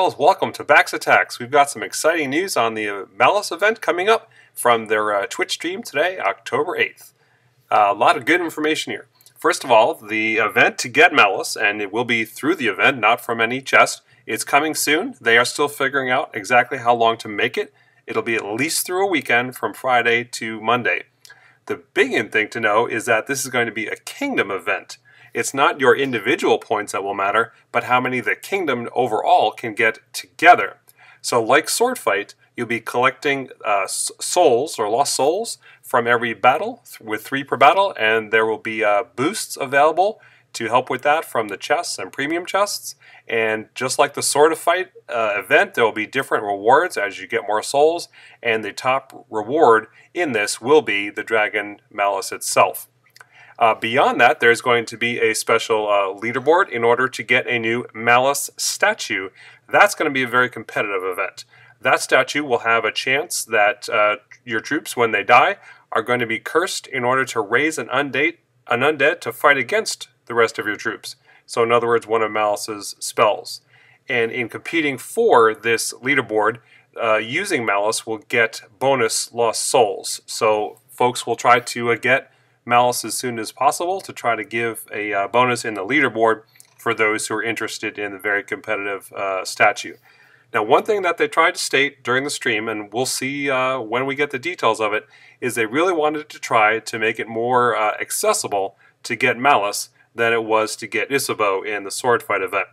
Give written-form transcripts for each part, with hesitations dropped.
survivals, welcome to Bax Attacks. We've got some exciting news on the Malice event coming up from their Twitch stream today, October 8th. A lot of good information here. First of all, the event to get Malice, and it will be through the event, not from any chest, it's coming soon. They are still figuring out exactly how long to make it. It'll be at least through a weekend from Friday to Monday. The big thing to know is that this is going to be a kingdom event. It's not your individual points that will matter, but how many the kingdom overall can get together. So like Sword Fight, you'll be collecting souls or lost souls from every battle, with 3 per battle, and there will be boosts available to help with that from the chests and premium chests. And just like the Sword Fight event, there will be different rewards as you get more souls, and the top reward in this will be the Dragon Malice itself. Beyond that, there's going to be a special leaderboard in order to get a new Malice statue. That's going to be a very competitive event. That statue will have a chance that your troops, when they die, are going to be cursed in order to raise an undead to fight against the rest of your troops. So in other words, one of Malice's spells. And in competing for this leaderboard, using Malice will get bonus lost souls. So folks will try to get Malice as soon as possible to try to give a bonus in the leaderboard for those who are interested in the very competitive statue. Now, one thing that they tried to state during the stream, and we'll see when we get the details of it, is they really wanted to try to make it more accessible to get Malice than it was to get Isabeau in the Sword Fight event.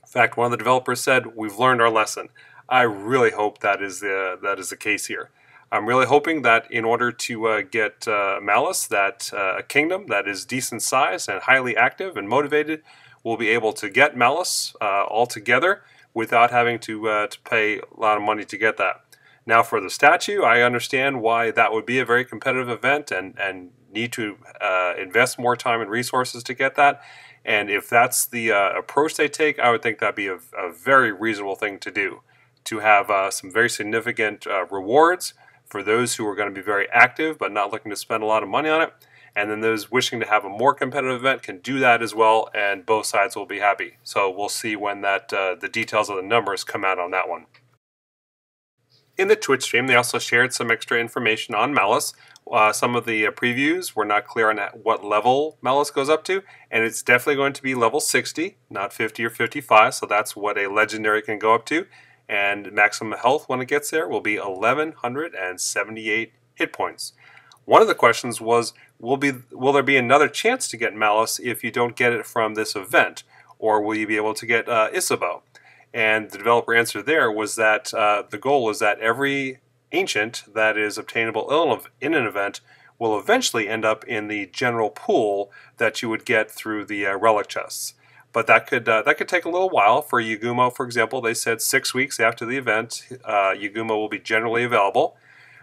In fact, one of the developers said, "We've learned our lesson." I really hope that is the case here. I'm really hoping that in order to get Malice, that a kingdom that is decent size and highly active and motivated will be able to get Malice all together without having to pay a lot of money to get that. Now for the statue, I understand why that would be a very competitive event and need to invest more time and resources to get that. And if that's the approach they take, I would think that'd be a very reasonable thing to do, to have some very significant rewards for those who are going to be very active but not looking to spend a lot of money on it. And then those wishing to have a more competitive event can do that as well, and both sides will be happy. So we'll see when that the details of the numbers come out on that one. In the Twitch stream, they also shared some extra information on Malice. Some of the previews were not clear on what level Malice goes up to, and it's definitely going to be level 60, not 50 or 55, so that's what a legendary can go up to. And maximum health when it gets there will be 1,178 hit points. One of the questions was, will there be another chance to get Malice if you don't get it from this event? Or will you be able to get Isabeau? And the developer answer there was that the goal is that every ancient that is obtainable in an event will eventually end up in the general pool that you would get through the relic chests. But that could take a little while. For Yagumo, for example, they said 6 weeks after the event, Yagumo will be generally available.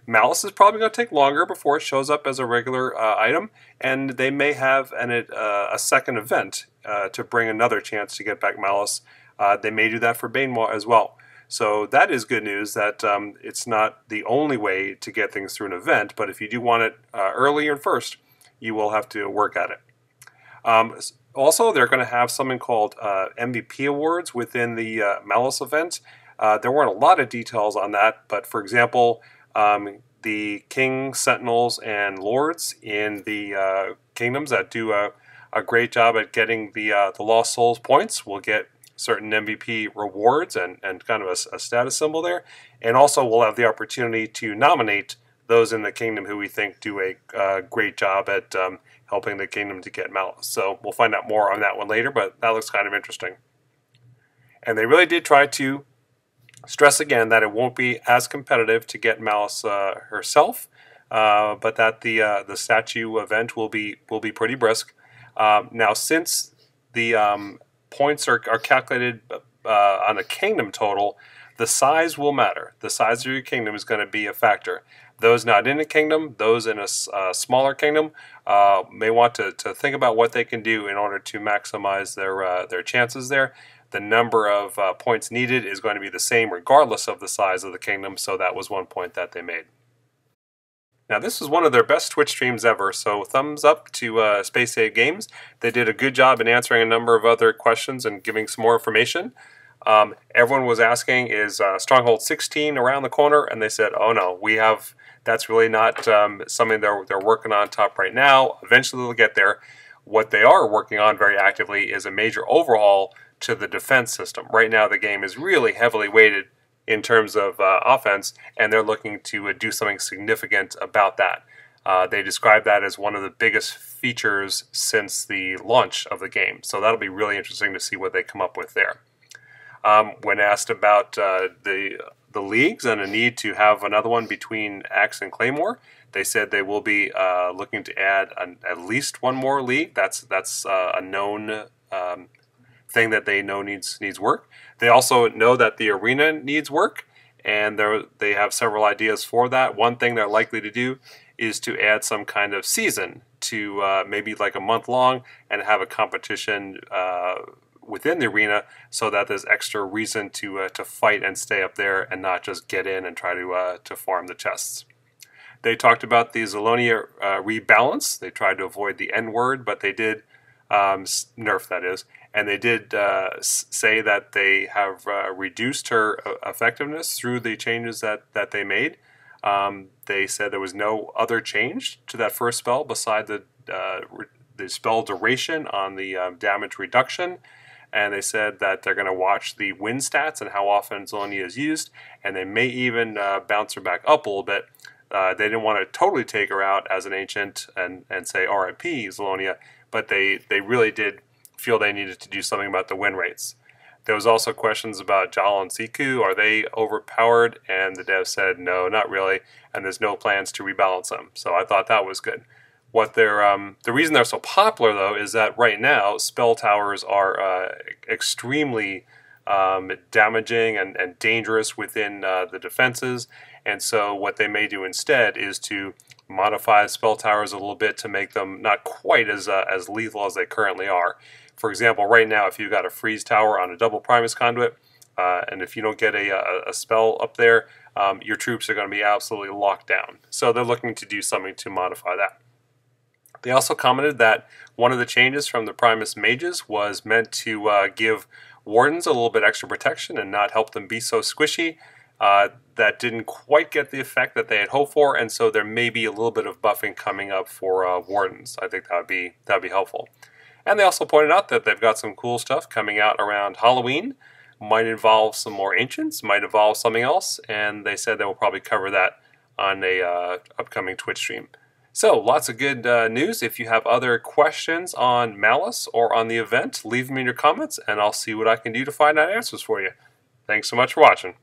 Malice is probably going to take longer before it shows up as a regular item, and they may have a second event to bring another chance to get back Malice. They may do that for Banemaw as well. So that is good news that it's not the only way to get things through an event, but if you do want it early and first, you will have to work at it. Also, they're going to have something called MVP awards within the Malice event. There weren't a lot of details on that, but for example, the King, Sentinels, and Lords in the kingdoms that do a great job at getting the Lost Souls points will get certain MVP rewards and kind of a status symbol there. And also we'll have the opportunity to nominate those in the kingdom who we think do a great job at helping the kingdom to get Malice. So we'll find out more on that one later, but that looks kind of interesting. And they really did try to stress again that it won't be as competitive to get Malice herself, but that the statue event will be pretty brisk. Now, since the points are calculated on a kingdom total, the size will matter. The size of your kingdom is going to be a factor. Those not in a kingdom, those in a smaller kingdom, may want to think about what they can do in order to maximize their chances there. The number of points needed is going to be the same regardless of the size of the kingdom, so that was one point that they made. Now, this was one of their best Twitch streams ever, so thumbs up to Space Age Games. They did a good job in answering a number of other questions and giving some more information. Everyone was asking, is Stronghold 16 around the corner? And they said, oh no, that's really not something they're working on top right now. Eventually they'll get there. What they are working on very actively is a major overhaul to the defense system. Right now the game is really heavily weighted in terms of offense, and they're looking to do something significant about that. They describe that as one of the biggest features since the launch of the game. So that'll be really interesting to see what they come up with there. When asked about the leagues and a need to have another one between Axe and Claymore, they said they will be looking to add at least one more league. That's a known thing that they know needs work. They also know that the arena needs work, and they have several ideas for that. One thing they're likely to do is to add some kind of season to maybe like a month long and have a competition within the arena, so that there's extra reason to fight and stay up there and not just get in and try to farm the chests. They talked about the Zolonia rebalance. They tried to avoid the N word, but they did nerf, that is, and they did say that they have reduced her effectiveness through the changes that they made. They said there was no other change to that first spell beside the spell duration on the damage reduction. And they said that they're going to watch the win stats and how often Zolonia is used, and they may even bounce her back up a little bit. They didn't want to totally take her out as an ancient and say RIP Zolonia, but they really did feel they needed to do something about the win rates. There was also questions about Jal and Siku. Are they overpowered? And the dev said, no, not really, and there's no plans to rebalance them. So I thought that was good. The reason they're so popular, though, is that right now spell towers are extremely damaging and dangerous within the defenses. And so what they may do instead is to modify spell towers a little bit to make them not quite as lethal as they currently are. For example, right now, if you've got a freeze tower on a double Primus conduit, and if you don't get a spell up there, your troops are going to be absolutely locked down. So they're looking to do something to modify that. They also commented that one of the changes from the Primus mages was meant to give wardens a little bit extra protection and not help them be so squishy. That didn't quite get the effect that they had hoped for, and so there may be a little bit of buffing coming up for wardens. I think that'd be helpful. And they also pointed out that they've got some cool stuff coming out around Halloween. Might involve some more ancients, might involve something else, and they said they will probably cover that on a upcoming Twitch stream. So, lots of good news. If you have other questions on Malice or on the event, leave them in your comments, and I'll see what I can do to find out answers for you. Thanks so much for watching.